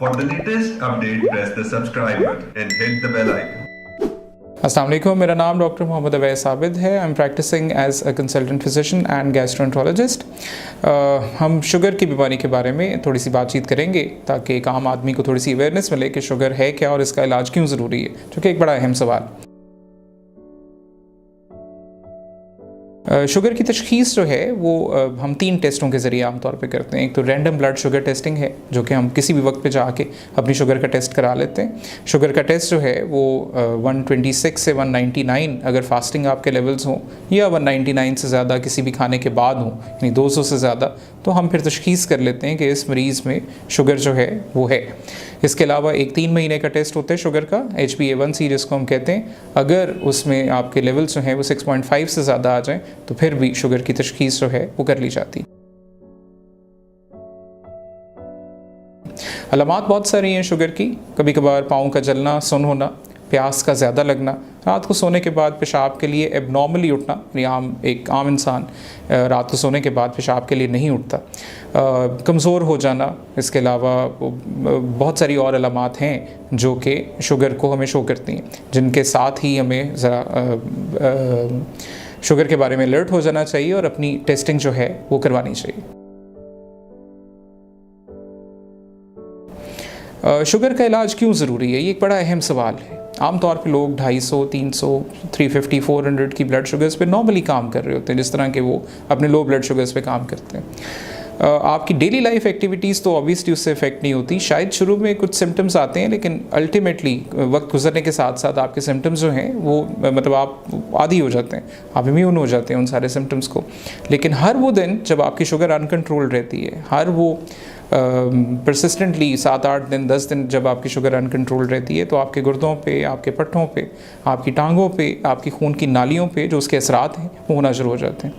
For the latest update, press the subscribe button and hit the bell icon. अस्सलाम वालेकुम, मेरा नाम doctor Mohammad Awais Abid है। I am practicing as a consultant physician and gastroenterologist. हम sugar की बीमारी के बारे में थोड़ी सी बातचीत करेंगे ताकि एक आम आदमी को थोड़ी सी अवेयरनेस मिले कि शुगर है क्या और इसका इलाज क्यों ज़रूरी है, जो कि एक बड़ा अहम सवाल। शुगर की तशख़ीस जो है वो हम 3 टेस्टों के ज़रिए आमतौर पे करते हैं। एक तो रैंडम ब्लड शुगर टेस्टिंग है, जो कि हम किसी भी वक्त पे जाके अपनी शुगर का टेस्ट करा लेते हैं। शुगर का टेस्ट जो है वो 126 से 199 अगर फास्टिंग आपके लेवल्स हों या 199 से ज़्यादा किसी भी खाने के बाद हों, यानी 200 से ज़्यादा, तो हम फिर तशख़ीस कर लेते हैं कि इस मरीज़ में शुगर जो है वो है। इसके अलावा एक 3 महीने का टेस्ट होता है शुगर का, HbA1c जिसको हम कहते हैं। अगर उसमें आपके लेवल्स जो हैं वो 6.5 से ज़्यादा आ जाएँ तो फिर भी शुगर की तशख़ीस जो है वो कर ली जाती है। अलामात बहुत सारी हैं शुगर की। कभी कभार पाँव का जलना, सुन होना, प्यास का ज़्यादा लगना, रात को सोने के बाद पेशाब के लिए एबनॉर्मली उठना, यानी एक आम इंसान रात को सोने के बाद पेशाब के लिए नहीं उठता, कमज़ोर हो जाना। इसके अलावा बहुत सारी और अलामात हैं जो कि शुगर को हमें शो करती हैं, जिनके साथ ही हमें ज़रा शुगर के बारे में अलर्ट हो जाना चाहिए और अपनी टेस्टिंग जो है वो करवानी चाहिए। शुगर का इलाज क्यों ज़रूरी है, ये एक बड़ा अहम सवाल है। आमतौर पे लोग 250, 300, 350, 400 की ब्लड शुगर्स पे नॉर्मली काम कर रहे होते हैं, जिस तरह के वो अपने लो ब्लड शुगर्स पे काम करते हैं। आपकी डेली लाइफ एक्टिविटीज़ तो ऑब्वियसली उससे इफेक्ट नहीं होती। शायद शुरू में कुछ सिम्टम्स आते हैं, लेकिन अल्टीमेटली वक्त गुजरने के साथ साथ आपके सिम्टम्स जो हैं वो मतलब आप आदी हो जाते हैं, आप इम्यून हो जाते हैं उन सारे सिम्टम्स को। लेकिन हर वो दिन जब आपकी शुगर अनकंट्रोल रहती है, हर वो परसिस्टेंटली 7-8 दिन, 10 दिन जब आपकी शुगर अनकंट्रोल रहती है, तो आपके गुर्दों पे, आपके पट्टों पे, आपकी टांगों पे, आपकी खून की नालियों पे जो उसके असरात हैं वो होना शुरू हो जाते हैं।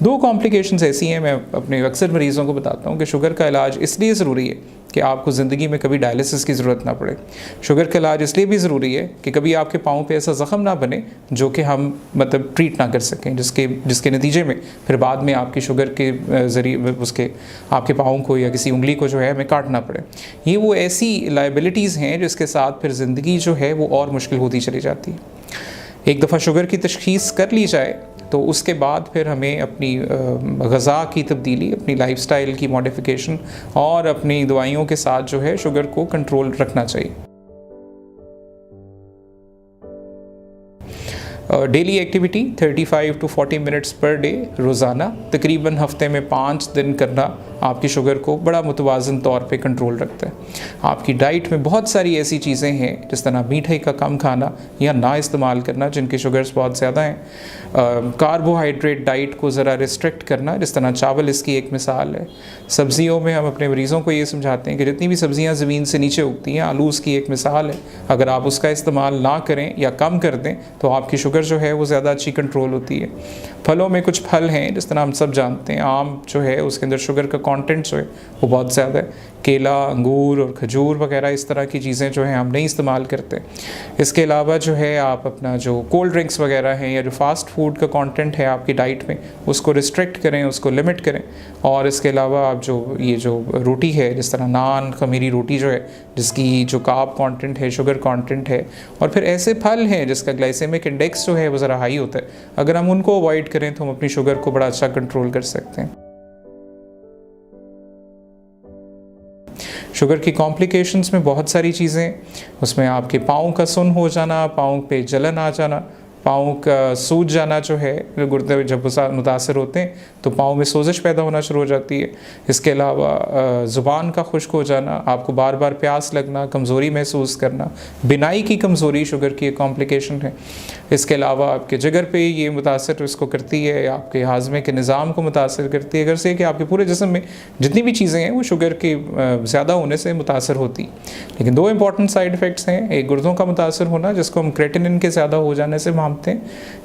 2 कॉम्प्लिकेशंस ऐसी हैं, मैं अपने अक्सर मरीज़ों को बताता हूँ कि शुगर का इलाज इसलिए ज़रूरी है कि आपको ज़िंदगी में कभी डायलिसिस की ज़रूरत ना पड़े। शुगर का इलाज इसलिए भी ज़रूरी है कि कभी आपके पाँव पे ऐसा ज़ख़म ना बने जो कि हम मतलब ट्रीट ना कर सकें, जिसके नतीजे में फिर बाद में आपकी शुगर के ज़रिए उसके आपके पाँव को या किसी उंगली को जो है हमें काटना पड़े। ये वो ऐसी लायबिलिटीज़ हैं जिसके साथ फिर ज़िंदगी जो है वो और मुश्किल होती चली जाती है। एक दफ़ा शुगर की तशख़ीस कर ली जाए तो उसके बाद फिर हमें अपनी ग़ज़ा की तब्दीली, अपनी लाइफस्टाइल की मॉडिफिकेशन और अपनी दवाइयों के साथ जो है शुगर को कंट्रोल रखना चाहिए। Daily activity 35 to 40 minutes per day रोज़ाना, तकरीबन हफ्ते में 5 दिन करना आपकी शुगर को बड़ा मुतवाज़न तौर पे कंट्रोल रखता है। आपकी डाइट में बहुत सारी ऐसी चीज़ें हैं जिस तरह मीठे का कम खाना या ना इस्तेमाल करना जिनके शुगर्स बहुत ज़्यादा हैं। कार्बोहाइड्रेट डाइट को ज़रा रिस्ट्रिक्ट करना, जिस तरह चावल इसकी एक मिसाल है। सब्ज़ियों में हम अपने मरीज़ों को ये समझाते हैं कि जितनी भी सब्ज़ियाँ ज़मीन से नीचे उगती हैं, आलू उसकी एक मिसाल है। अगर आप उसका इस्तेमाल ना करें या कम कर दें तो आपकी शुगर जो है वो ज़्यादा अच्छी कंट्रोल होती है। फलों में कुछ फल हैं जिस तरह हम सब जानते हैं, आम जो है उसके अंदर शुगर का कंटेंट जो है वो बहुत ज़्यादा है। केला, अंगूर और खजूर वगैरह इस तरह की चीज़ें जो हैं हम नहीं इस्तेमाल करते। इसके अलावा जो है आप अपना जो कोल्ड ड्रिंक्स वगैरह हैं या जो फास्ट फूड का कंटेंट है आपकी डाइट में, उसको रिस्ट्रिक्ट करें, उसको लिमिट करें। और इसके अलावा आप जो रोटी है, जिस तरह नान, खमीरी रोटी जो है जिसकी जो कार्ब कंटेंट है, शुगर कंटेंट है, और फिर ऐसे फल हैं जिसका ग्लाइसेमिक इंडेक्स जो है वो ज़रा हाई होता है, अगर हम उनको अवॉइड करें तो हम अपनी शुगर को बड़ा अच्छा कंट्रोल कर सकते हैं। शुगर की कॉम्प्लिकेशंस में बहुत सारी चीज़ें, उसमें आपके पाँव का सुन हो जाना, पाँव पे जलन आ जाना, पाँव का सूज जाना जो है, गुर्दे जब मुतासर होते हैं तो पाँव में सोजिश पैदा होना शुरू हो जाती है। इसके अलावा ज़ुबान का खुश्क हो जाना, आपको बार बार प्यास लगना, कमज़ोरी महसूस करना, बिनाई की कमज़ोरी शुगर की एक कॉम्प्लिकेशन है। इसके अलावा आपके जिगर पे ये मुतासर इसको करती है, आपके हाजमे के निज़ाम को मुतासर करती है, अगर से कि आपके पूरे जिस्म में जितनी भी चीज़ें हैं वो शुगर के ज़्यादा होने से मुतासर होती। लेकिन 2 इंपॉर्टेंट साइड इफ़ेक्ट्स हैं। एक गुर्दों का मुतासर होना, जिसको हम क्रेटिनिन के ज़्यादा हो जाने से कांपते हैं,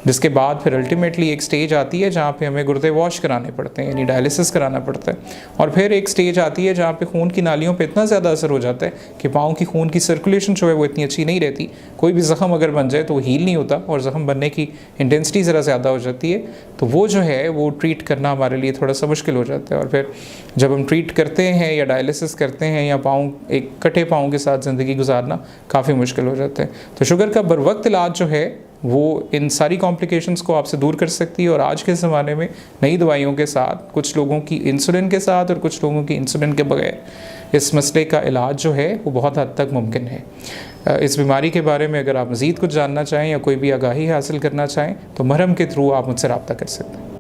जिसके बाद फिर अल्टीमेटली एक स्टेज आती है जहाँ पे हमें गुर्दे वॉश कराने पड़ते हैं, यानी डायलिसिस कराना पड़ता है। और फिर एक स्टेज आती है जहाँ पे खून की नालियों पे इतना ज़्यादा असर हो जाता है कि पाँव की खून की सर्कुलेशन जो है वो इतनी अच्छी नहीं रहती। कोई भी ज़ख़म अगर बन जाए तो वो हील नहीं होता और ज़ख़म बनने की इंटेंसिटी ज़रा ज़्यादा हो जाती है, तो वो जो है वो ट्रीट करना हमारे लिए थोड़ा सा मुश्किल हो जाता है। और फिर जब हम ट्रीट करते हैं या डायलिसिस करते हैं या पाँव एक कटे पाँव के साथ ज़िंदगी गुजारना काफ़ी मुश्किल हो जाता है। तो शुगर का बरवक्त इलाज जो है वो इन सारी कॉम्प्लिकेशंस को आपसे दूर कर सकती है। और आज के ज़माने में नई दवाइयों के साथ, कुछ लोगों की इंसुलिन के साथ और कुछ लोगों की इंसुलिन के बगैर, इस मसले का इलाज जो है वो बहुत हद तक मुमकिन है। इस बीमारी के बारे में अगर आप मज़ीद कुछ जानना चाहें या कोई भी आगाही हासिल करना चाहें तो मरहम के थ्रू आप मुझसे रब्ता कर सकते हैं।